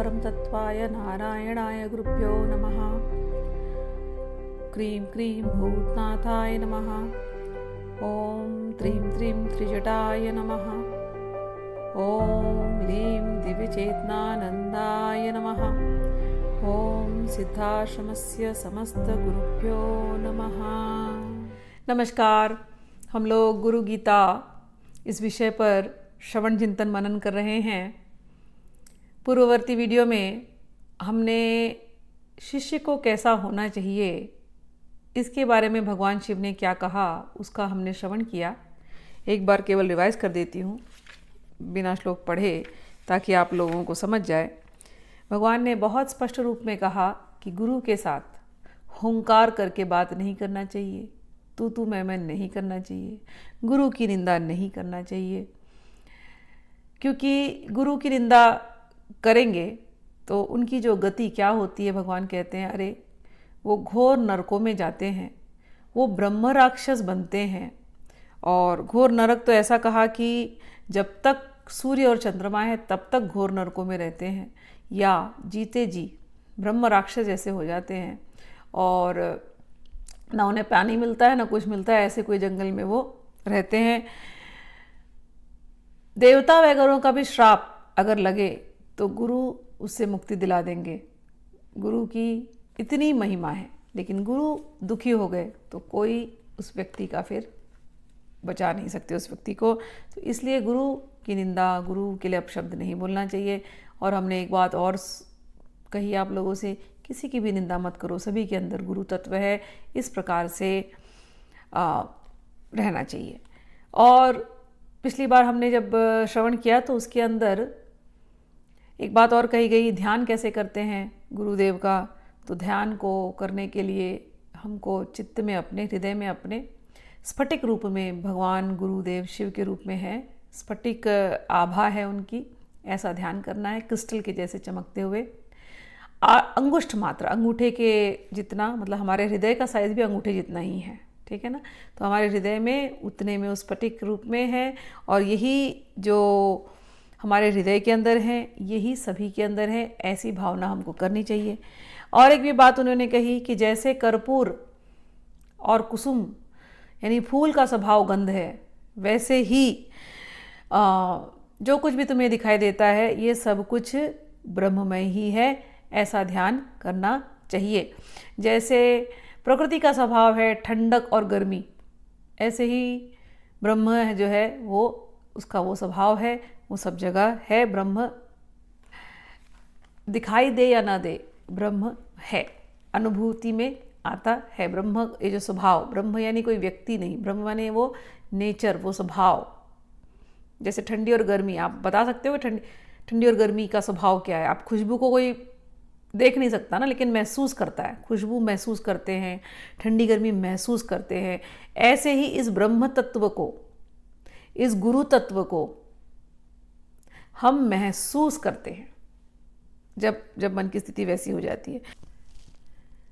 परम तत्वाय नारायणाय गुरुभ्यो नमः। क्रीं क्रीं भूतनाथाय नमः। ॐ त्रीं त्रीं त्रिजटाय नमः। ॐ लीं दिव्यचेतनानन्दाय नमः। ॐ सिद्धाश्रमस्य समस्तगुरुभ्यो नमः। नमस्कार। हम लोग गुरु गीता इस विषय पर श्रवण चिंतन मनन कर रहे हैं। पूर्ववर्ती वीडियो में हमने शिष्य को कैसा होना चाहिए इसके बारे में भगवान शिव ने क्या कहा उसका हमने श्रवण किया। एक बार केवल रिवाइज कर देती हूँ बिना श्लोक पढ़े ताकि आप लोगों को समझ जाए। भगवान ने बहुत स्पष्ट रूप में कहा कि गुरु के साथ हुंकार करके बात नहीं करना चाहिए, तू मैं नहीं करना चाहिए, गुरु की निंदा नहीं करना चाहिए, क्योंकि गुरु की निंदा करेंगे तो उनकी जो गति क्या होती है, भगवान कहते हैं अरे वो घोर नरकों में जाते हैं, वो ब्रह्म राक्षस बनते हैं। और घोर नरक तो ऐसा कहा कि जब तक सूर्य और चंद्रमा है तब तक घोर नरकों में रहते हैं, या जीते जी ब्रह्म राक्षस जैसे हो जाते हैं और ना उन्हें पानी मिलता है ना कुछ मिलता है, ऐसे कोई जंगल में वो रहते हैं। देवता वगैरह का भी श्राप अगर लगे तो गुरु उससे मुक्ति दिला देंगे। गुरु की इतनी महिमा है, लेकिन गुरु दुखी हो गए तो कोई उस व्यक्ति का फिर बचा नहीं सकते उस व्यक्ति को। तो इसलिए गुरु की निंदा, गुरु के लिए अपशब्द नहीं बोलना चाहिए। और हमने एक बात और कही आप लोगों से, किसी की भी निंदा मत करो, सभी के अंदर गुरु तत्व है, इस प्रकार से रहना चाहिए। और पिछली बार हमने जब श्रवण किया तो उसके अंदर एक बात और कही गई, ध्यान कैसे करते हैं गुरुदेव का। तो ध्यान को करने के लिए हमको चित्त में अपने, हृदय में अपने स्फटिक रूप में भगवान गुरुदेव शिव के रूप में है, स्फटिक आभा है उनकी, ऐसा ध्यान करना है, क्रिस्टल के जैसे चमकते हुए। अंगुष्ठ मात्र, अंगूठे के जितना, मतलब हमारे हृदय का साइज भी अंगूठे जितना ही है, ठीक है ना। तो हमारे हृदय में उतने में उस स्फटिक रूप में है, और यही जो हमारे हृदय के अंदर है यही सभी के अंदर है, ऐसी भावना हमको करनी चाहिए। और एक भी बात उन्होंने कही कि जैसे कर्पूर और कुसुम यानी फूल का स्वभाव गंध है, वैसे ही जो कुछ भी तुम्हें दिखाई देता है ये सब कुछ ब्रह्ममय ही है, ऐसा ध्यान करना चाहिए। जैसे प्रकृति का स्वभाव है ठंडक और गर्मी, ऐसे ही ब्रह्म जो है वो उसका वो स्वभाव है, वो सब जगह है। ब्रह्म दिखाई दे या ना दे, ब्रह्म है, अनुभूति में आता है ब्रह्म। ये जो स्वभाव, ब्रह्म यानी कोई व्यक्ति नहीं, ब्रह्म यानी वो नेचर, वो स्वभाव। जैसे ठंडी और गर्मी, आप बता सकते हो ठंडी और गर्मी का स्वभाव क्या है। आप खुशबू को कोई देख नहीं सकता ना, लेकिन महसूस करता है, खुशबू महसूस करते हैं, ठंडी गर्मी महसूस करते हैं। ऐसे ही इस ब्रह्म तत्व को, इस गुरु तत्व को हम महसूस करते हैं जब मन की स्थिति वैसी हो जाती है।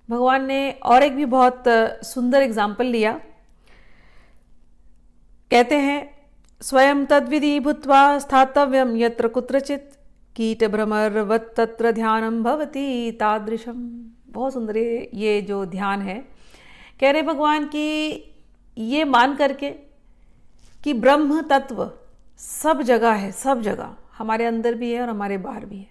भगवान ने और एक भी बहुत सुंदर एग्जाम्पल लिया। कहते हैं स्वयं तद्विधि भूत्वा स्थातव्यम यत्र कुत्रचित कीट भ्रमरवत् तत्र ध्यानम भवति तादृशम। बहुत सुंदर ये जो ध्यान है। कह रहे भगवान कि ये मान करके कि ब्रह्म तत्व सब जगह है, सब जगह हमारे अंदर भी है और हमारे बाहर भी है,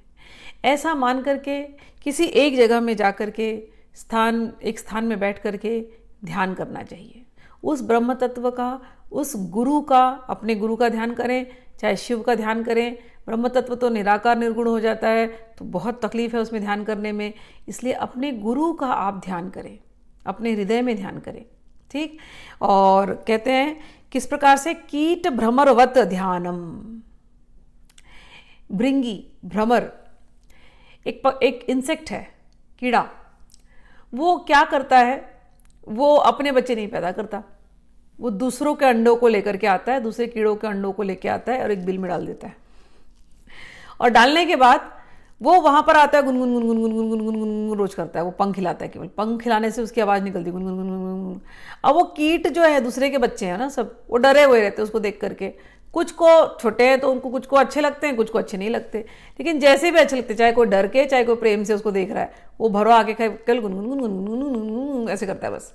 ऐसा मान करके किसी एक जगह में जा कर के एक स्थान में बैठ करके ध्यान करना चाहिए। उस ब्रह्म तत्व का, उस गुरु का, अपने गुरु का ध्यान करें, चाहे शिव का ध्यान करें। ब्रह्म तत्व तो निराकार निर्गुण हो जाता है, तो बहुत तकलीफ है उसमें ध्यान करने में। इसलिए अपने गुरु का आप ध्यान करें, अपने हृदय में ध्यान करें, ठीक। और कहते हैं किस प्रकार से, कीट भ्रमरवत ध्यानम। भृंगी, भ्रमर एक इंसेक्ट है, कीड़ा। वो क्या करता है, वो अपने बच्चे नहीं पैदा करता, वो दूसरों के अंडों को लेकर के आता है, दूसरे कीड़ों के अंडों को लेकर आता है और एक बिल में डाल देता है। और डालने के बाद वो वहां पर आता है, गुनगुन गुनगुन गुनगुन गुनगुन गुनगुन रोज करता है, वो पंख हिलाता है, केवल पंख हिलाने से उसकी आवाज निकलती है, गुनगुन गुनगुन गुनगुन। अब वो कीट जो है दूसरे के बच्चे हैं ना सब, वो डरे हुए रहते हैं उसको देख करके, कुछ को छोटे हैं तो उनको कुछ को अच्छे लगते हैं, कुछ को अच्छे नहीं लगते, लेकिन जैसे भी अच्छे लगते, चाहे कोई डर के चाहे कोई प्रेम से उसको देख रहा है, वो भरो आके कल गुनगुन ऐसे करता है। बस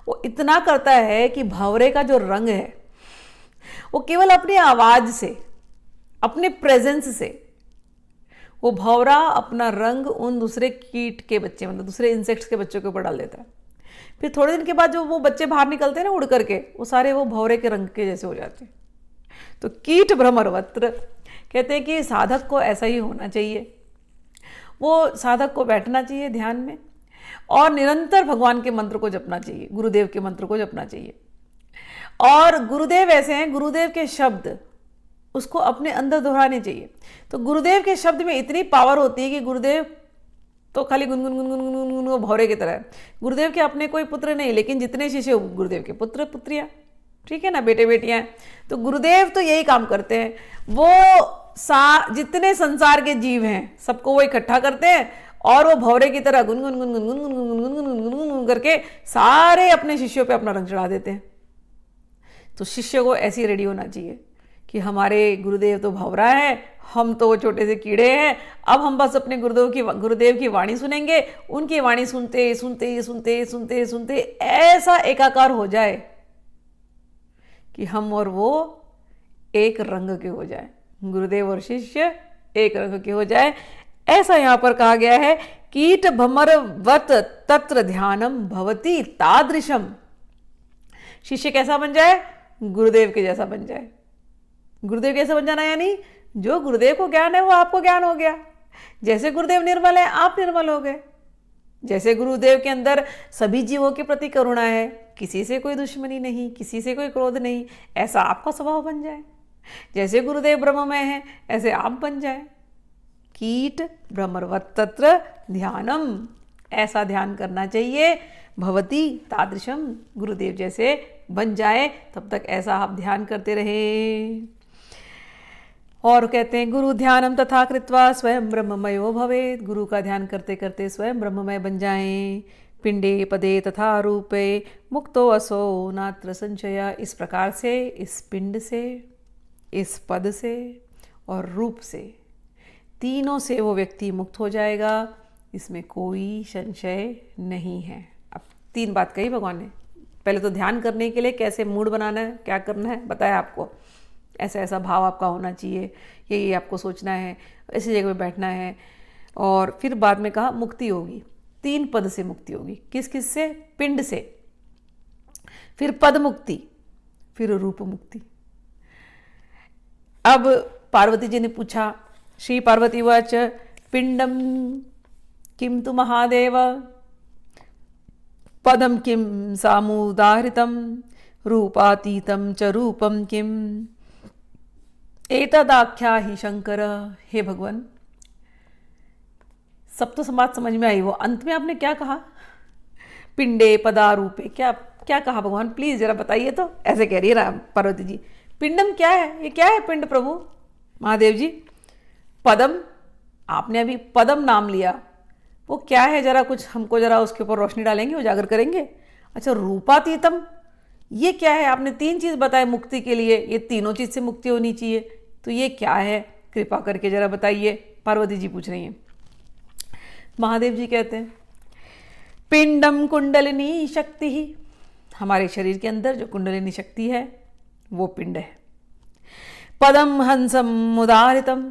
वो इतना करता है कि भंवरे का जो रंग है वो केवल अपनी आवाज से, अपने प्रेजेंस से वो भंवरा अपना रंग उन दूसरे कीट के बच्चे, मतलब दूसरे इंसेक्ट्स के बच्चों के ऊपर डाल देता है। फिर थोड़े दिन के बाद जो वो बच्चे बाहर निकलते हैं ना उड़ करके, वो सारे वो भंवरे के रंग के जैसे हो जाते हैं। तो कीट भ्रमरवत्र कहते हैं कि साधक को ऐसा ही होना चाहिए। वो साधक को बैठना चाहिए ध्यान में और निरंतर भगवान के मंत्र को जपना चाहिए, गुरुदेव के मंत्र को जपना चाहिए। और गुरुदेव ऐसे हैं, गुरुदेव के शब्द उसको अपने अंदर दोहराने चाहिए। तो गुरुदेव के शब्द में इतनी पावर होती है कि गुरुदेव तो खाली गुनगुन गुनगुन गुनगुन वो भौरे की तरह है। गुरुदेव के अपने कोई पुत्र नहीं, लेकिन जितने शिष्य गुरुदेव के पुत्र पुत्रियां, ठीक है ना, बेटे बेटियां। तो गुरुदेव तो यही काम करते हैं, वो जितने संसार के जीव हैं सबको वो इकट्ठा करते हैं और वो भौरे की तरह गुनगुन गुनगुन गुनगुन गुनगुन गुनगुन गुनगुन करके सारे अपने शिष्यों पे अपना रंग चढ़ा देते हैं। तो शिष्य को ऐसी रेडी होना चाहिए कि हमारे गुरुदेव तो भंवरा है, हम तो वो छोटे से कीड़े हैं। अब हम बस अपने गुरुदेव की वाणी सुनेंगे, उनकी वाणी सुनते सुनते सुनते सुनते सुनते ऐसा एकाकार हो जाए कि हम और वो एक रंग के हो जाए, गुरुदेव और शिष्य एक रंग के हो जाए। ऐसा यहां पर कहा गया है, कीट भमरवत तत्र ध्यानम भवति तादृशम। शिष्य कैसा बन जाए? गुरुदेव के जैसा बन जाए। गुरुदेव कैसे बन जाना? यानी जो गुरुदेव को ज्ञान है वो आपको ज्ञान हो गया। जैसे गुरुदेव निर्मल है, आप निर्मल हो गए। जैसे गुरुदेव के अंदर सभी जीवों के प्रति करुणा है, किसी से कोई दुश्मनी नहीं, किसी से कोई क्रोध नहीं, ऐसा आपका स्वभाव बन जाए। जैसे गुरुदेव ब्रह्ममय है, ऐसे आप बन जाए। कीट भ्रमरवत तत्र ध्यानम, ऐसा ध्यान करना चाहिए। भवती तादृशम, गुरुदेव जैसे बन जाए, तब तक ऐसा आप ध्यान करते रहे। और कहते हैं गुरु ध्यानम तथा कृत्वा स्वयं ब्रह्ममयो भवेत्। गुरु का ध्यान करते करते स्वयं ब्रह्ममय बन जाएं। पिंडे पदे तथा रूपे मुक्तो असो नात्र संशय। इस प्रकार से, इस पिंड से, इस पद से और रूप से, तीनों से वो व्यक्ति मुक्त हो जाएगा, इसमें कोई संशय नहीं है। अब 3 बात कही भगवान ने। पहले तो ध्यान करने के लिए कैसे मूड बनाना है, क्या करना है बताया आपको। ऐसा ऐसा भाव आपका होना चाहिए, यही आपको सोचना है, ऐसी जगह पे बैठना है। और फिर बाद में कहा मुक्ति होगी, 3 पद से मुक्ति होगी। किस किस से? पिंड से, फिर पद मुक्ति, फिर रूप मुक्ति। अब पार्वती जी ने पूछा, श्री पार्वती वाच पिंडम किम तु महादेव, पदम किम सामुदाहृतम, रूपातीतम च रूपम किम एतदाख्या ही शंकर। हे भगवान, सब तो बात समझ में आई, वो अंत में आपने क्या कहा? पिंडे पदा रूपे, क्या क्या कहा भगवान? प्लीज जरा बताइए तो। ऐसे कह रही है पार्वती जी, पिंडम क्या है? ये क्या है पिंड प्रभु महादेव जी? पदम, आपने अभी पदम नाम लिया, वो क्या है? जरा कुछ हमको जरा उसके ऊपर रोशनी डालेंगे, उजागर करेंगे। अच्छा, रूपातीतम, ये क्या है? आपने 3 चीज बताए मुक्ति के लिए, ये तीनों चीज से मुक्ति होनी चाहिए, तो ये क्या है? कृपा करके जरा बताइए। पार्वती जी पूछ रही हैं। महादेव जी कहते हैं, पिंडम कुंडलिनी शक्ति ही। हमारे शरीर के अंदर जो कुंडलिनी शक्ति है वो पिंड है। पदम हंसम उदाहृतम,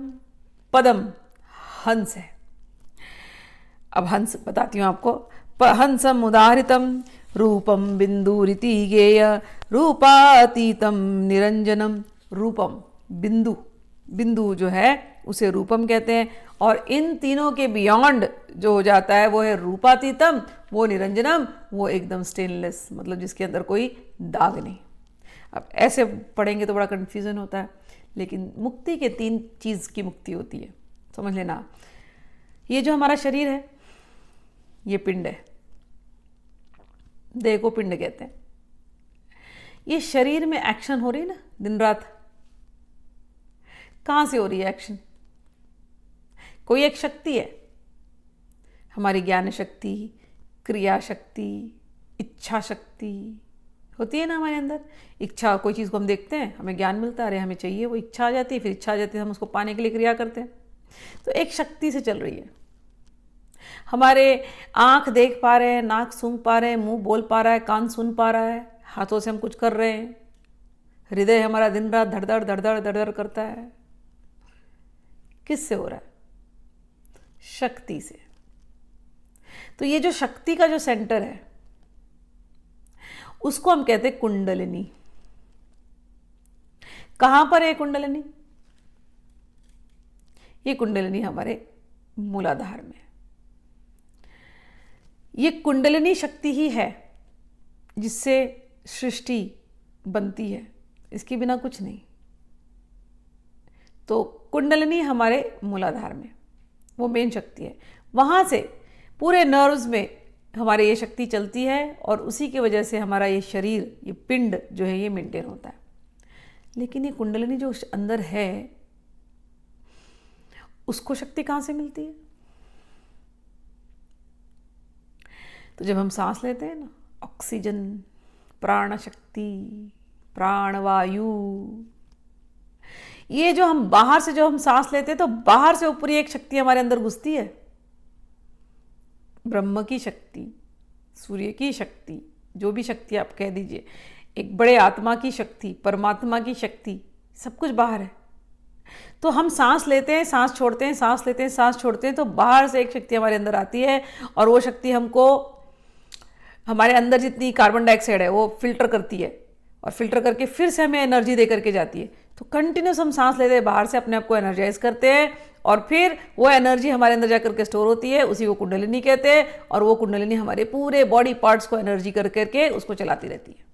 पदम हंस है। अब हंस बताती हूं आपको। हंसम उदाहृतम, रूपम बिंदुरिति गेय, रूपातीतम निरंजनम। रूपम बिंदु, बिंदु जो है उसे रूपम कहते हैं। और इन तीनों के बियॉन्ड जो हो जाता है वो है रूपातीतम, वो निरंजनम, वो एकदम स्टेनलेस, मतलब जिसके अंदर कोई दाग नहीं। अब ऐसे पढ़ेंगे तो बड़ा कंफ्यूजन होता है, लेकिन मुक्ति के 3 चीज की मुक्ति होती है, समझ लेना। ये जो हमारा शरीर है ये पिंड है, देह को पिंड कहते हैं। ये शरीर में एक्शन हो रही है ना दिन रात, कहां से हो रही है एक्शन? कोई एक शक्ति है, हमारी ज्ञान शक्ति, क्रिया शक्ति, इच्छा शक्ति, होती है ना हमारे अंदर इच्छा। कोई चीज़ को हम देखते हैं, हमें ज्ञान मिलता है, अरे हमें चाहिए, वो इच्छा आ जाती है, फिर इच्छा आ जाती है, हम उसको पाने के लिए क्रिया करते हैं। तो एक शक्ति से चल रही है। हमारे आँख देख पा रहे हैं, नाक सूंघ पा रहे हैं, मुंह बोल पा रहा है, कान सुन पा रहा है, हाथों से हम कुछ कर रहे हैं, हृदय हमारा दिन रात धड़धड़ धड़धड़ धड़धड़ करता है। किससे हो रहा है? शक्ति से। तो ये जो शक्ति का जो सेंटर है उसको हम कहते हैं कुंडलिनी। कहां पर है कुंडलिनी? ये कुंडलिनी हमारे मूलाधार में। ये कुंडलिनी शक्ति ही है जिससे सृष्टि बनती है, इसके बिना कुछ नहीं। तो कुंडलिनी हमारे मूलाधार में वो मेन शक्ति है। वहां से पूरे नर्व्स में हमारे ये शक्ति चलती है और उसी की वजह से हमारा ये शरीर, ये पिंड जो है ये मेंटेन होता है। लेकिन ये कुंडलिनी जो अंदर है उसको शक्ति कहाँ से मिलती है? तो जब हम सांस लेते हैं ना, ऑक्सीजन, प्राण शक्ति, प्राणवायु, ये जो हम बाहर से जो हम सांस लेते हैं तो बाहर से ऊपरी एक शक्ति हमारे अंदर घुसती है। ब्रह्म की शक्ति, सूर्य की शक्ति, जो भी शक्ति आप कह दीजिए, एक बड़े आत्मा की शक्ति, परमात्मा की शक्ति, सब कुछ बाहर है। तो हम सांस लेते हैं, सांस छोड़ते हैं, सांस लेते हैं, सांस छोड़ते हैं, तो बाहर से एक शक्ति हमारे अंदर आती है और वो शक्ति हमको हमारे अंदर जितनी कार्बन डाइऑक्साइड है वो फिल्टर करती है और फिल्टर करके फिर से हमें एनर्जी दे करके जाती है। तो कंटिन्यूस हम सांस लेते हैं, बाहर से अपने आप को एनर्जाइज करते हैं और फिर वो एनर्जी हमारे अंदर जाकर के स्टोर होती है, उसी को कुंडलिनी कहते हैं। और वो कुंडलिनी हमारे पूरे बॉडी पार्ट्स को एनर्जी कर करके उसको चलाती रहती है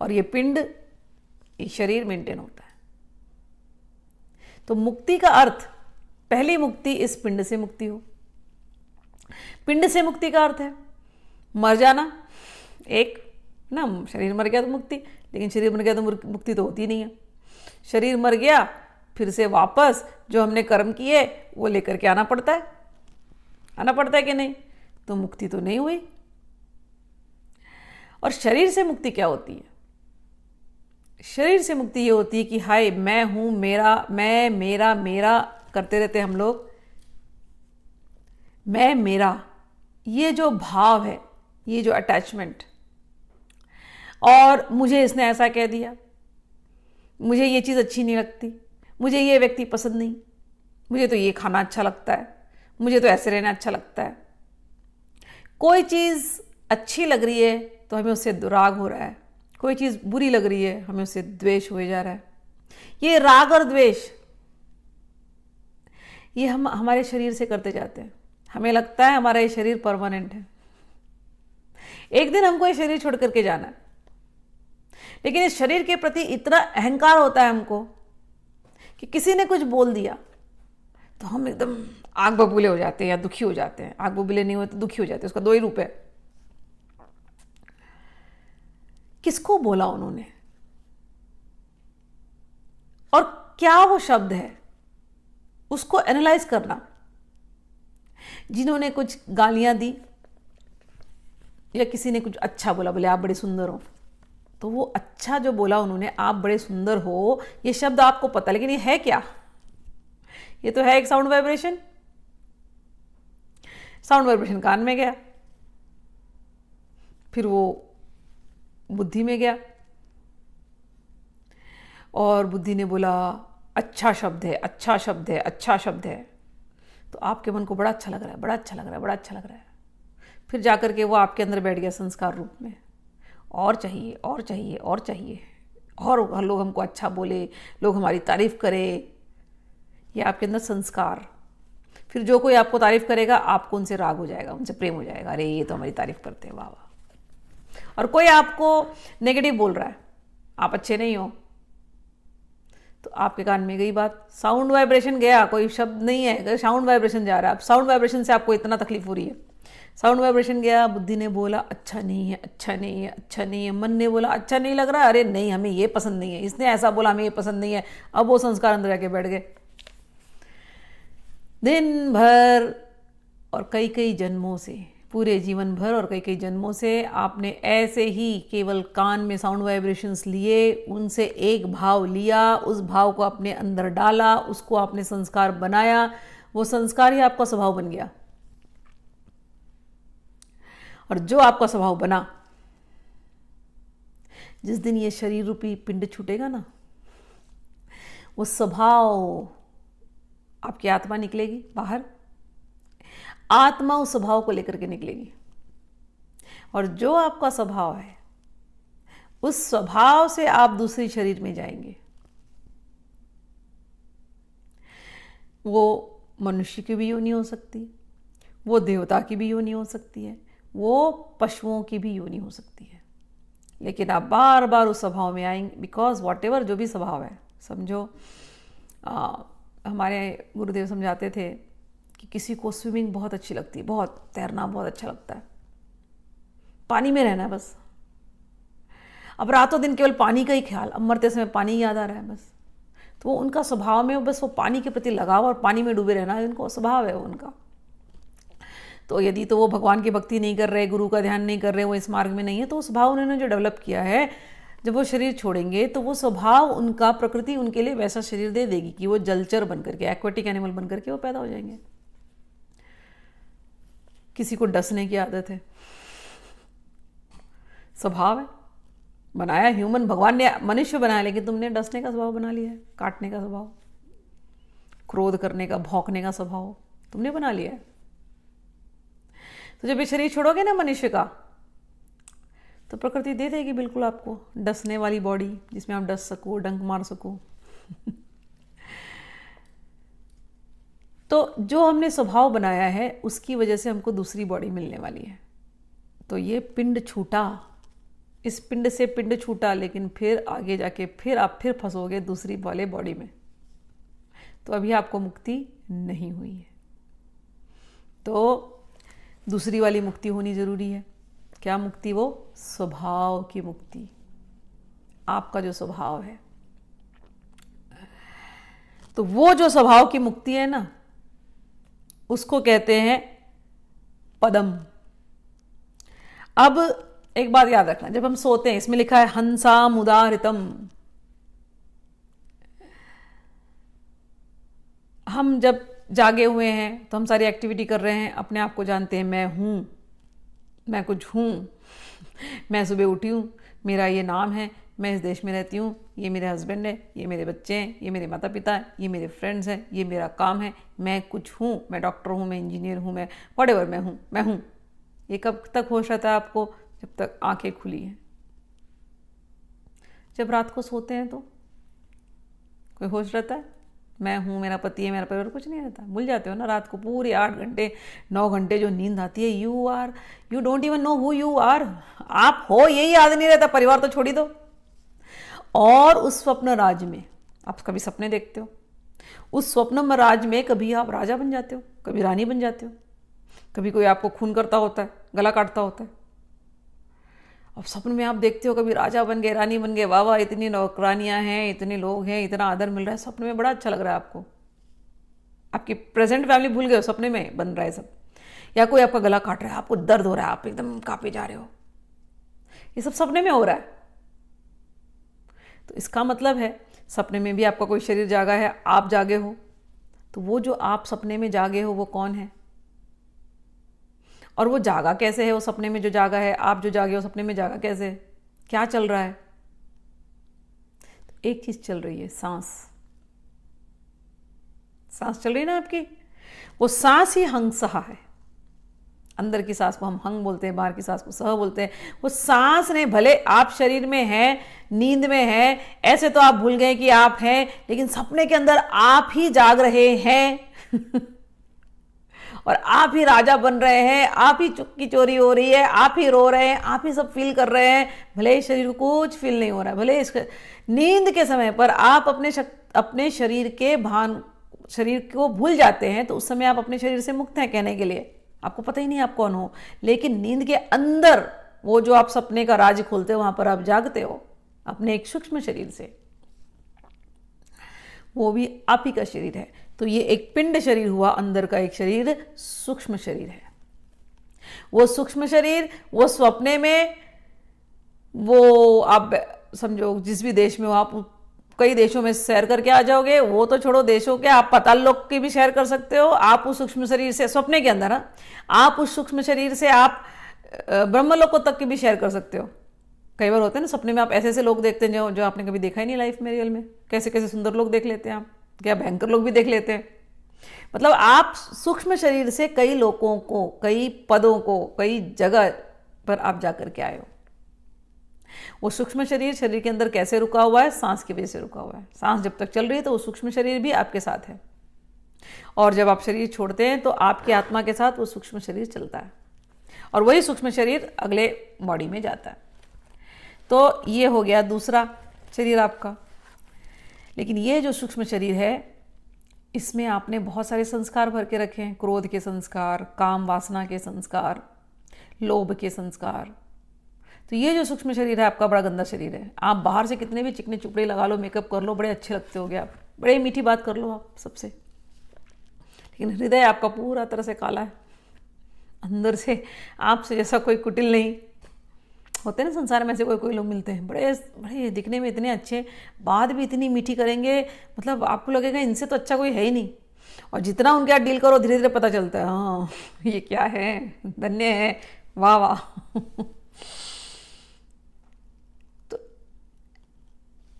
और ये पिंड, ये शरीर मेंटेन होता है। तो मुक्ति का अर्थ, पहली मुक्ति इस पिंड से मुक्ति हो। पिंड से मुक्ति का अर्थ है मर जाना, एक ना, शरीर मर गया तो मुक्ति, लेकिन शरीर मर गया तो मुक्ति तो होती नहीं है। शरीर मर गया, फिर से वापस जो हमने कर्म किए वो लेकर के आना पड़ता है कि नहीं? तो मुक्ति तो नहीं हुई। और शरीर से मुक्ति क्या होती है? शरीर से मुक्ति ये होती है कि हाय मैं हूं, मेरा, मैं, मेरा, मेरा करते रहते हम लोग। मैं, मेरा, ये जो भाव है, ये जो अटैचमेंट, और मुझे इसने ऐसा कह दिया, मुझे ये चीज़ अच्छी नहीं लगती, मुझे ये व्यक्ति पसंद नहीं, मुझे तो ये खाना अच्छा लगता है, मुझे तो ऐसे रहना अच्छा लगता है। कोई चीज़ अच्छी लग रही है तो हमें उससे राग हो रहा है, कोई चीज़ बुरी लग रही है हमें उससे द्वेष हो जा रहा है। ये राग और द्वेष ये हम हमारे शरीर से करते जाते हैं। हमें लगता है हमारा ये शरीर परमानेंट है, एक दिन हमको ये शरीर छोड़ करके जाना है, लेकिन इस शरीर के प्रति इतना अहंकार होता है हमको कि किसी ने कुछ बोल दिया तो हम एकदम आग बबूले हो जाते हैं या दुखी हो जाते हैं। आग बबूले नहीं हुए तो दुखी हो जाते हैं, उसका दो ही रूप है। किसको बोला उन्होंने और क्या वो शब्द है, उसको एनालाइज करना। जिन्होंने कुछ गालियां दी या किसी ने कुछ अच्छा बोला, बोले आप बड़े सुंदर हो, तो वो अच्छा जो बोला उन्होंने, आप बड़े सुंदर हो, ये शब्द आपको पता, लेकिन ये है क्या? ये तो है एक साउंड वाइब्रेशन। साउंड वाइब्रेशन कान में गया, फिर वो बुद्धि में गया और बुद्धि ने बोला अच्छा शब्द है, अच्छा शब्द है, अच्छा शब्द है। तो आपके मन को बड़ा अच्छा लग रहा है, बड़ा अच्छा लग रहा है, बड़ा अच्छा लग रहा है। फिर जाकर के वो आपके अंदर बैठ गया संस्कार रूप में, और चाहिए और चाहिए और चाहिए, और लोग हमको अच्छा बोले, लोग हमारी तारीफ करें, ये आपके अंदर संस्कार। फिर जो कोई आपको तारीफ करेगा आपको उनसे राग हो जाएगा, उनसे प्रेम हो जाएगा, अरे ये तो हमारी तारीफ करते हैं, वाह वाह। और कोई आपको नेगेटिव बोल रहा है, आप अच्छे नहीं हो, तो आपके कान में गई बात, साउंड वाइब्रेशन गया, कोई शब्द नहीं है, साउंड वाइब्रेशन जा रहा है। साउंड वाइब्रेशन से आपको इतना तकलीफ हो रही है, साउंड वाइब्रेशन गया, बुद्धि ने बोला अच्छा नहीं है, अच्छा नहीं है, अच्छा नहीं है, मन ने बोला अच्छा नहीं लग रहा है, अरे नहीं हमें ये पसंद नहीं है, इसने ऐसा बोला हमें ये पसंद नहीं है। अब वो संस्कार अंदर जाके बैठ गए, दिन भर और कई कई जन्मों से पूरे जीवन भर और कई कई जन्मों से आपने ऐसे ही केवल कान में साउंड वाइब्रेशंस लिए, उनसे एक भाव लिया, उस भाव को अपने अंदर डाला, उसको आपने संस्कार बनाया, वो संस्कार ही आपका स्वभाव बन गया। और जो आपका स्वभाव बना, जिस दिन ये शरीर रूपी पिंड छूटेगा ना, वो स्वभाव, आपकी आत्मा निकलेगी बाहर, आत्मा उस स्वभाव को लेकर के निकलेगी, और जो आपका स्वभाव है उस स्वभाव से आप दूसरे शरीर में जाएंगे। वो मनुष्य की भी योनि हो सकती, वो देवता की भी योनि हो सकती है, वो पशुओं की भी योनि हो सकती है, लेकिन आप बार बार उस स्वभाव में आएंगे। बिकॉज वॉट एवर जो भी स्वभाव है, समझो हमारे गुरुदेव समझाते थे कि किसी को स्विमिंग बहुत अच्छी लगती है, बहुत तैरना बहुत अच्छा लगता है, पानी में रहना है बस, अब रातों दिन केवल पानी का ही ख्याल, अब मरते समय पानी याद आ रहा है बस, तो वो उनका स्वभाव में बस वो पानी के प्रति लगाव और पानी में डूबे रहना उनको स्वभाव है उनका। तो यदि तो वो भगवान की भक्ति नहीं कर रहे, गुरु का ध्यान नहीं कर रहे, वो इस मार्ग में नहीं है, तो वो स्वभाव उन्होंने जो डेवलप किया है, जब वो शरीर छोड़ेंगे तो वो स्वभाव उनका, प्रकृति उनके लिए वैसा शरीर दे देगी कि वो जलचर बन करके, एक्वेटिक एनिमल बन करके वो पैदा हो जाएंगे। किसी को डसने की आदत है, स्वभाव है, बनाया ह्यूमन, भगवान ने मनुष्य बनाया, लेकिन तुमने डसने का स्वभाव बना लिया है, काटने का स्वभाव, क्रोध करने का, भौंकने का स्वभाव तुमने बना लिया है। तो जब ये शरीर छोड़ोगे ना मनुष्य का, तो प्रकृति दे देगी बिल्कुल आपको डसने वाली बॉडी, जिसमें आप डस सको, डंक मार सको। तो जो हमने स्वभाव बनाया है उसकी वजह से हमको दूसरी बॉडी मिलने वाली है। तो ये पिंड छूटा, इस पिंड से पिंड छूटा, लेकिन फिर आगे जाके फिर आप फिर फंसोगे दूसरी वाले बॉडी में, तो अभी आपको मुक्ति नहीं हुई है। तो दूसरी वाली मुक्ति होनी जरूरी है। क्या मुक्ति? वो स्वभाव की मुक्ति, आपका जो स्वभाव है। तो वो जो स्वभाव की मुक्ति है ना, उसको कहते हैं पदम। अब एक बात याद रखना, जब हम सोते हैं, इसमें लिखा है हंसा मुदारितम, हम जब जागे हुए हैं तो हम सारी एक्टिविटी कर रहे हैं, अपने आप को जानते हैं, मैं हूं, मैं कुछ हूं, मैं सुबह उठी हूं, मेरा ये नाम है, मैं इस देश में रहती हूँ, ये मेरे हस्बैंड है, ये मेरे बच्चे हैं, ये मेरे माता पिता हैं, ये मेरे फ्रेंड्स हैं, ये मेरा काम है, मैं कुछ हूँ, मैं डॉक्टर हूँ, मैं इंजीनियर हूँ, मैं व्हाटएवर, मैं हूँ। ये कब तक होश रहता है आपको? जब तक आंखें खुली हैं। जब रात को सोते हैं तो कोई होश रहता है? मैं हूँ, मेरा पति है, मेरा परिवार, कुछ नहीं रहता। भूल जाते हो ना रात को पूरे 8 घंटे 9 घंटे जो नींद आती है। You don't even know who you are, आप हो यही याद नहीं रहता, परिवार तो छोड़ ही दो। और उस स्वप्न राज में आप कभी सपने देखते हो, उस स्वप्न राज में कभी आप राजा बन जाते हो, कभी रानी बन जाते हो, कभी कोई आपको खून करता होता है, गला काटता होता है। अब सपन में आप देखते हो कभी राजा बन गए, रानी बन गए, वाह वाह, इतनी नौकरानियां हैं, इतने लोग हैं, इतना आदर मिल रहा है, सपने में बड़ा अच्छा लग रहा है आपको। आपकी प्रेजेंट फैमिली भूल गए हो, सपने में बन रहा है सब। या कोई आपका गला काट रहा है, आपको दर्द हो रहा है, आप एकदम कांपे जा रहे हो, ये सब सपने में हो रहा है। तो इसका मतलब है सपने में भी आपका कोई शरीर जागा है, आप जागे हो। तो वो जो आप सपने में जागे हो वो कौन है, और वो जागा कैसे है? वो सपने में जो जागा है, आप जो जागे हो सपने में जागा कैसे है? क्या चल रहा है? तो एक चीज चल रही है, सांस। सांस चल रही है ना आपकी, वो सांस ही हंग सहा है। अंदर की सांस को हम हंग बोलते हैं, बाहर की सांस को सह बोलते हैं। वो सांस ने, भले आप शरीर में हैं, नींद में हैं, ऐसे तो आप भूल गए कि आप हैं, लेकिन सपने के अंदर आप ही जाग रहे हैं। और आप ही राजा बन रहे हैं, आप ही चुपकी चोरी हो रही है, आप ही रो रहे हैं, आप ही सब फील कर रहे हैं। भले शरीर को कुछ फील नहीं हो रहा है, भले इस नींद के समय पर आप अपने शरीर को भूल जाते हैं, तो उस समय आप अपने शरीर से मुक्त हैं कहने के लिए, आपको पता ही नहीं आप कौन हो। लेकिन नींद के अंदर वो जो आप सपने का राज खोलते हो, वहां पर आप जागते हो अपने एक सूक्ष्म शरीर से, वो भी आप ही का शरीर है। तो ये एक पिंड शरीर हुआ, अंदर का एक शरीर सूक्ष्म शरीर है। वो सूक्ष्म शरीर, वो सपने में, वो आप समझो जिस भी देश में हो, आप कई देशों में सैर करके आ जाओगे, वो तो छोड़ो देशों के, आप पाताल लोक की भी सैर कर सकते हो। आप उस सूक्ष्म शरीर से, सपने के अंदर, आप उस सूक्ष्म शरीर से आप ब्रह्मलोकों तक की भी शेयर कर सकते हो। कई बार होता है ना सपने में आप ऐसे ऐसे लोग देखते हैं जो आपने कभी देखा ही नहीं लाइफ में, रियल में। कैसे कैसे सुंदर लोग देख लेते हैं आप, क्या भयंकर लोग भी देख लेते हैं। मतलब आप सूक्ष्म शरीर से कई लोगों को, कई पदों को, कई जगह पर आप जाकर के आए हो। वो सूक्ष्म शरीर शरीर के अंदर कैसे रुका हुआ है? सांस की वजह से रुका हुआ है। सांस जब तक चल रही है तो वो सूक्ष्म शरीर भी आपके साथ है, और जब आप शरीर छोड़ते हैं तो आपकी आत्मा के साथ वो सूक्ष्म शरीर चलता है, और वही सूक्ष्म शरीर अगले बॉडी में जाता है। तो ये हो गया दूसरा शरीर आपका। लेकिन ये जो सूक्ष्म शरीर है, इसमें आपने बहुत सारे संस्कार भर के रखे हैं। क्रोध के संस्कार, काम वासना के संस्कार, लोभ के संस्कार। तो ये जो सूक्ष्म शरीर है आपका, बड़ा गंदा शरीर है। आप बाहर से कितने भी चिकने चुपड़े लगा लो, मेकअप कर लो, बड़े अच्छे लगते होगे आप, बड़े मीठी बात कर लो आप सबसे, लेकिन हृदय आपका पूरा तरह से काला है। अंदर से आपसे जैसा कोई कुटिल नहीं। होते हैं ना संसार में ऐसे कोई कोई लोग मिलते हैं, बड़े बड़े दिखने में इतने अच्छे, बात भी इतनी मीठी करेंगे, मतलब आपको लगेगा इनसे तो अच्छा कोई है ही नहीं। और जितना उनके साथ डील करो धीरे धीरे पता चलता है, हाँ ये क्या है, धन्य है, वाह वाह। तो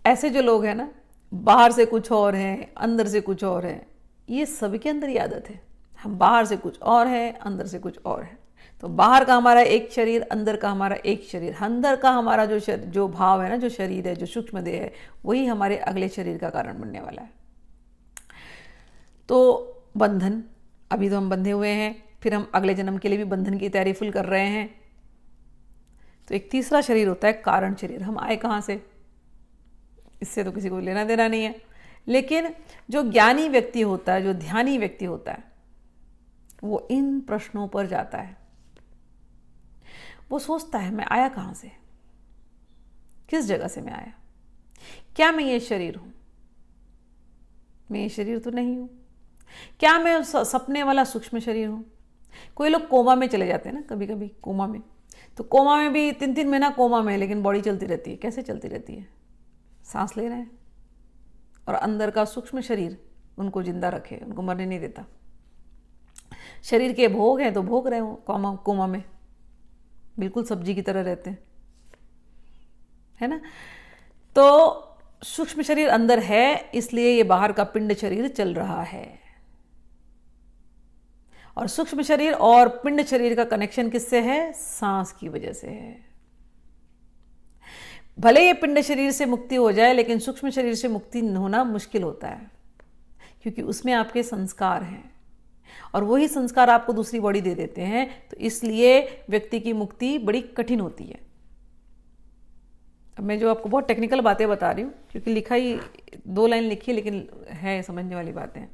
ऐसे जो लोग हैं ना, बाहर से कुछ और हैं, अंदर से कुछ और है, ये सभी के अंदर ही आदत है। हम बाहर से कुछ और है, अंदर से कुछ और है। तो बाहर का हमारा एक शरीर, अंदर का हमारा एक शरीर। अंदर का हमारा जो भाव है ना, जो शरीर है, जो सूक्ष्म देह है, वही हमारे अगले शरीर का कारण बनने वाला है। तो बंधन, अभी तो हम बंधे हुए हैं, फिर हम अगले जन्म के लिए भी बंधन की तैयारी फुल कर रहे हैं। तो एक तीसरा शरीर होता है कारण शरीर। हम आए कहाँ से, इससे तो किसी को लेना देना नहीं है। लेकिन जो ज्ञानी व्यक्ति होता है, जो ध्यानी व्यक्ति होता है, वो इन प्रश्नों पर जाता है। वो सोचता है मैं आया कहाँ से, किस जगह से मैं आया, क्या मैं ये शरीर हूं? मैं ये शरीर तो नहीं हूं। क्या मैं सपने वाला सूक्ष्म शरीर हूं? कोई लोग कोमा में चले जाते हैं ना, कभी कभी कोमा में। तो कोमा में भी 3-3 महीना कोमा में, लेकिन बॉडी चलती रहती है। कैसे चलती रहती है? सांस ले रहे हैं, और अंदर का सूक्ष्म शरीर उनको जिंदा रखे, उनको मरने नहीं देता। शरीर के भोग हैं तो भोग रहे हो कोमा में, बिल्कुल सब्जी की तरह रहते हैं, है ना। तो सूक्ष्म शरीर अंदर है, इसलिए ये बाहर का पिंड शरीर चल रहा है। और सूक्ष्म शरीर और पिंड शरीर का कनेक्शन किससे है? सांस की वजह से है। भले ये पिंड शरीर से मुक्ति हो जाए, लेकिन सूक्ष्म शरीर से मुक्ति होना मुश्किल होता है, क्योंकि उसमें आपके संस्कार हैं, और वही संस्कार आपको दूसरी बॉडी दे देते हैं। तो इसलिए व्यक्ति की मुक्ति बड़ी कठिन होती है। अब मैं जो आपको बहुत टेक्निकल बातें बता रही हूँ, क्योंकि लिखा ही 2 लाइन लिखी है, लेकिन है समझने वाली बातें।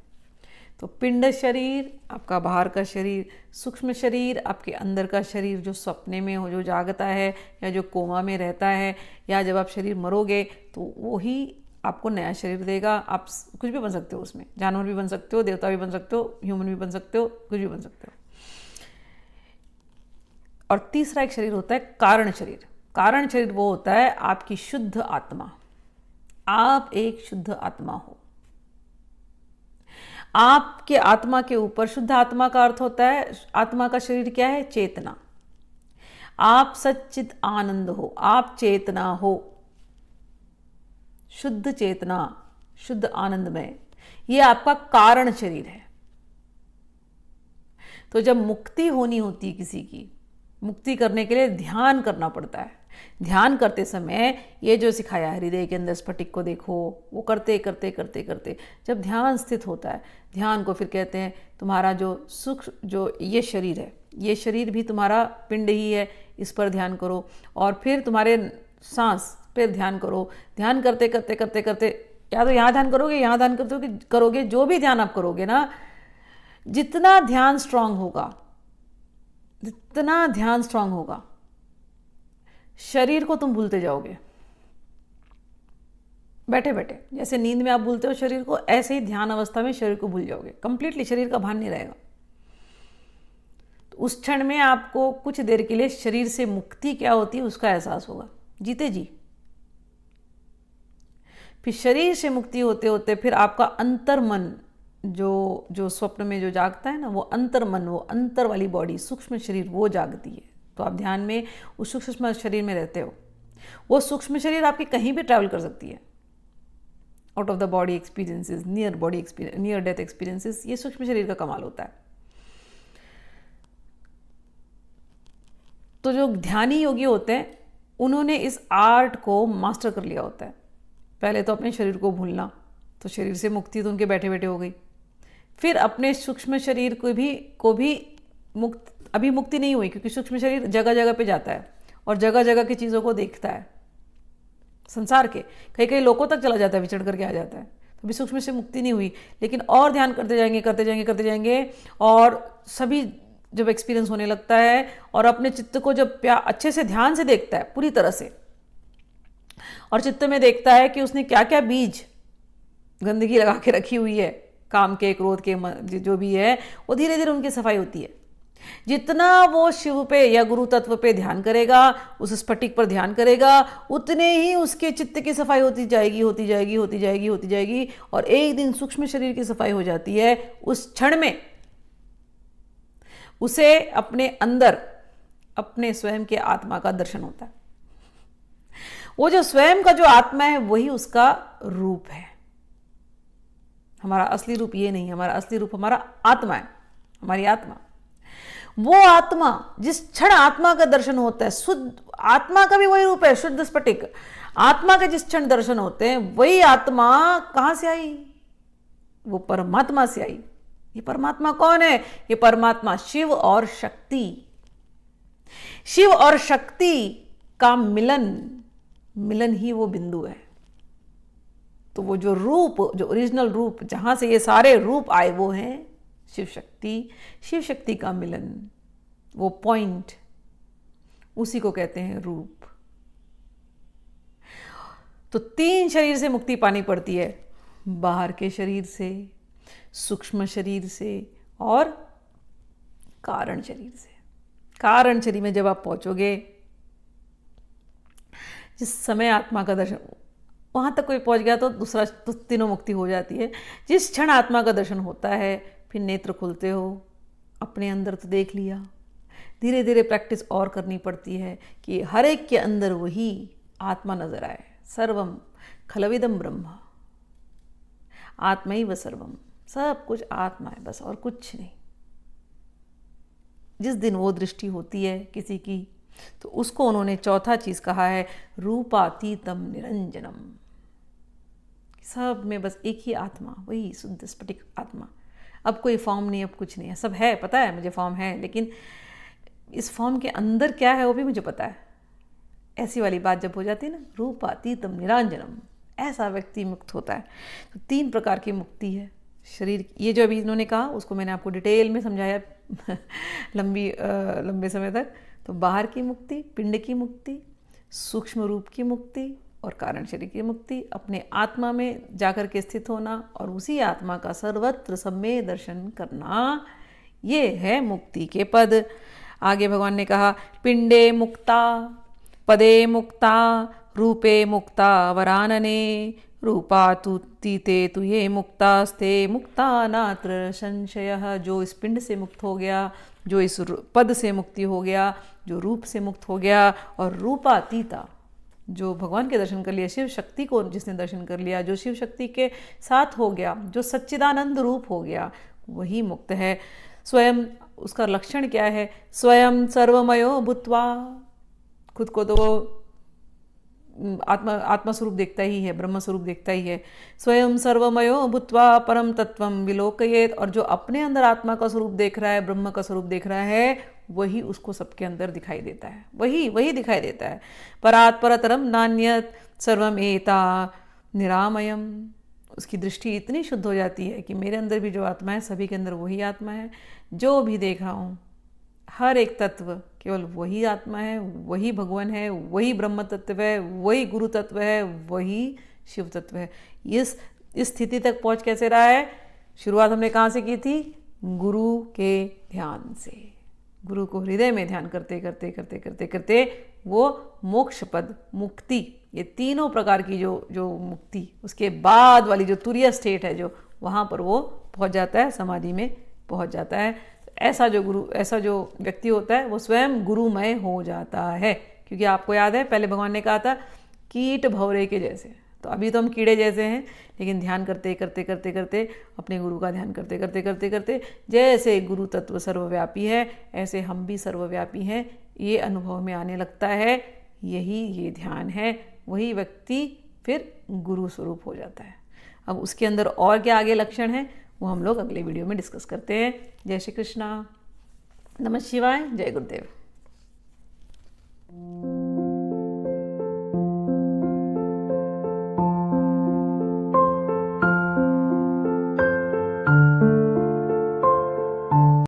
तो पिंड शरीर आपका बाहर का शरीर, सूक्ष्म शरीर आपके अंदर का शरीर, जो सपने में हो, जो जागता है, या जो कोमा में रहता है, या जब आप शरीर मरोगे तो वही आपको नया शरीर देगा। आप कुछ भी बन सकते हो उसमें, जानवर भी बन सकते हो, देवता भी बन सकते हो, ह्यूमन भी बन सकते हो, कुछ भी बन सकते हो। और तीसरा एक शरीर होता है कारण शरीर। कारण शरीर वो होता है आपकी शुद्ध आत्मा। आप एक शुद्ध आत्मा हो। आपके आत्मा के ऊपर, शुद्ध आत्मा का अर्थ होता है, आत्मा का शरीर क्या है? चेतना। आप सच्चित आनंद हो, आप चेतना हो, शुद्ध चेतना, शुद्ध आनंदमय, ये आपका कारण शरीर है। तो जब मुक्ति होनी होती है किसी की, मुक्ति करने के लिए ध्यान करना पड़ता है। ध्यान करते समय ये जो सिखाया, हृदय के अंदर स्फटिक को देखो, वो करते करते करते करते जब ध्यान स्थित होता है, ध्यान को फिर कहते हैं तुम्हारा जो सूक्ष्म, जो ये शरीर है, ये शरीर भी तुम्हारा पिंड ही है, इस पर ध्यान करो। और फिर तुम्हारे सांस पर ध्यान करो। ध्यान करते करते करते करते, या तो यहाँ ध्यान करोगे, यहाँ ध्यान करोगे, जो भी ध्यान आप करोगे ना, जितना ध्यान स्ट्रांग होगा, जितना ध्यान स्ट्रांग होगा, शरीर को तुम भूलते जाओगे। बैठे बैठे जैसे नींद में आप भूलते हो शरीर को, ऐसे ही ध्यान अवस्था में शरीर को भूल जाओगे, कंप्लीटली शरीर का भान नहीं रहेगा। तो उस क्षण में आपको कुछ देर के लिए शरीर से मुक्ति क्या होती है उसका एहसास होगा, जीते जी। फिर शरीर से मुक्ति होते होते फिर आपका अंतर मन, जो स्वप्न में जो जागता है ना, वो अंतर मन, वो अंतर वाली बॉडी, सूक्ष्म शरीर, वो जागती है। तो आप ध्यान में उस सूक्ष्म शरीर में रहते हो। वो सूक्ष्म शरीर आपकी कहीं भी ट्रैवल कर सकती है। Out of the body experiences, near body experience, near death experiences, ये सूक्ष्म शरीर का कमाल होता है। तो जो ध्यानी योगी होते हैं उन्होंने इस आर्ट को मास्टर कर लिया होता है। पहले तो अपने शरीर को भूलना, तो शरीर से मुक्ति तो उनके बैठे बैठे हो गई। फिर अपने सूक्ष्म शरीर को भी अभी मुक्ति नहीं हुई, क्योंकि सूक्ष्म शरीर जगह जगह पे जाता है और जगह जगह की चीज़ों को देखता है, संसार के कई कई लोगों तक चला जाता है, विचरण करके आ जाता है। तो अभी सूक्ष्म से मुक्ति नहीं हुई, लेकिन और ध्यान करते जाएंगे करते जाएंगे करते जाएंगे, और सभी जब एक्सपीरियंस होने लगता है और अपने चित्त को जब अच्छे से ध्यान से देखता है पूरी तरह से, और चित्त में देखता है कि उसने क्या क्या बीज गंदगी लगा के रखी हुई है, काम के, क्रोध के, जो भी है, वो धीरे धीरे उनकी सफाई होती है। जितना वो शिव पे या गुरु तत्व पे ध्यान करेगा, उस स्फटिक पर ध्यान करेगा, उतने ही उसके चित्त की सफाई होती जाएगी होती जाएगी होती जाएगी होती जाएगी, और एक दिन सूक्ष्म शरीर की सफाई हो जाती है। उस क्षण में उसे अपने अंदर अपने स्वयं के आत्मा का दर्शन होता है। वो जो स्वयं का जो आत्मा है वही उसका रूप है। हमारा असली रूप ये नहीं, हमारा असली रूप हमारा आत्मा है, हमारी आत्मा। वो आत्मा जिस क्षण आत्मा का दर्शन होता है, शुद्ध आत्मा का भी वही रूप है, शुद्ध स्फटिक। आत्मा के जिस क्षण दर्शन होते हैं, वही आत्मा कहां से आई? वो परमात्मा से आई। ये परमात्मा कौन है? ये परमात्मा शिव और शक्ति, शिव और शक्ति का मिलन ही वो बिंदु है। तो वो जो रूप, जो ओरिजिनल रूप, जहां से ये सारे रूप आए, वो है शिव शक्ति। शिव शक्ति का मिलन, वो पॉइंट, उसी को कहते हैं रूप। तो 3 शरीर से मुक्ति पानी पड़ती है, बाहर के शरीर से, सूक्ष्म शरीर से और कारण शरीर से। कारण शरीर में जब आप पहुंचोगे, जिस समय आत्मा का दर्शन, वहां तक कोई पहुंच गया तो तीनों मुक्ति हो जाती है। जिस क्षण आत्मा का दर्शन होता है, फिर नेत्र खुलते हो, अपने अंदर तो देख लिया। धीरे धीरे प्रैक्टिस और करनी पड़ती है कि हर एक के अंदर वही आत्मा नजर आए। सर्वम खलविदम ब्रह्म, आत्मैव सर्वम, सब कुछ आत्मा है बस, और कुछ नहीं। जिस दिन वो दृष्टि होती है किसी की, तो उसको उन्होंने चौथा चीज कहा है, रूपातीतम निरंजनम। सब में बस एक ही आत्मा, वही शुद्ध स्फटिक आत्मा। अब कोई फॉर्म नहीं, अब कुछ नहीं है, सब है, पता है मुझे फॉर्म है, लेकिन इस फॉर्म के अंदर क्या है वो भी मुझे पता है। ऐसी वाली बात जब हो जाती है ना, रूपातीतम निरंजनम, ऐसा व्यक्ति मुक्त होता है। तो 3 प्रकार की मुक्ति है शरीर। ये जो अभी इन्होंने कहा उसको मैंने आपको डिटेल में समझाया लंबे समय तक। तो बाहर की मुक्ति, पिंड की मुक्ति, सूक्ष्म रूप की मुक्ति और कारण शरीर की मुक्ति, अपने आत्मा में जाकर के स्थित होना और उसी आत्मा का सर्वत्र सब में दर्शन करना, ये है मुक्ति के पद। आगे भगवान ने कहा, पिंडे मुक्ता, पदे मुक्ता, रूपे मुक्ता वरानने, रूपा तु तीते तु ये मुक्तास्ते मुक्ता नात्र संशयः। जो इस पिंड से मुक्त हो गया, जो इस पद से मुक्ति हो गया, जो रूप से मुक्त हो गया, और रूपातीता, जो भगवान के दर्शन कर लिया, शिव शक्ति को जिसने दर्शन कर लिया, जो शिव शक्ति के साथ हो गया, जो सच्चिदानंद रूप हो गया, वही मुक्त है। स्वयं उसका लक्षण क्या है? स्वयं सर्वमयो भूत्वा, खुद को तो वो आत्मा स्वरूप देखता ही है, ब्रह्म स्वरूप देखता ही है। स्वयं सर्वमयो भूत्वा परम तत्वम विलोकयेत, और जो अपने अंदर आत्मा का स्वरूप देख रहा है, ब्रह्म का स्वरूप देख रहा है, वही उसको सबके अंदर दिखाई देता है, वही दिखाई देता है। परात् परतरम नान्यत सर्वम एता निरामयम। उसकी दृष्टि इतनी शुद्ध हो जाती है कि मेरे अंदर भी जो आत्मा है, सभी के अंदर वही आत्मा है। जो भी देख रहा हूँ, हर एक तत्व केवल वही आत्मा है, वही भगवान है, वही ब्रह्म तत्व है, वही गुरु तत्व है, वही शिव तत्व है। इस स्थिति तक पहुंच कैसे रहा है? शुरुआत हमने कहाँ से की थी? गुरु के ध्यान से। गुरु को हृदय में ध्यान करते करते करते करते करते वो मोक्ष पद, मुक्ति, ये तीनों प्रकार की जो मुक्ति, उसके बाद वाली जो तुरीय स्टेट है, जो वहाँ पर वो पहुँच जाता है, समाधि में पहुँच जाता है। ऐसा जो व्यक्ति होता है वो स्वयं गुरुमय हो जाता है। क्योंकि आपको याद है पहले भगवान ने कहा था कीट भंवरे के जैसे, तो अभी तो हम कीड़े जैसे हैं, लेकिन ध्यान करते करते करते करते अपने गुरु का ध्यान करते करते करते करते जैसे गुरु तत्व सर्वव्यापी है ऐसे हम भी सर्वव्यापी हैं, ये अनुभव में आने लगता है। यही ये ध्यान है, वही व्यक्ति फिर गुरु स्वरूप हो जाता है। अब उसके अंदर और क्या आगे लक्षण है वो हम लोग अगले वीडियो में डिस्कस करते हैं। जय श्री कृष्णा, नमः शिवाय, जय गुरुदेव।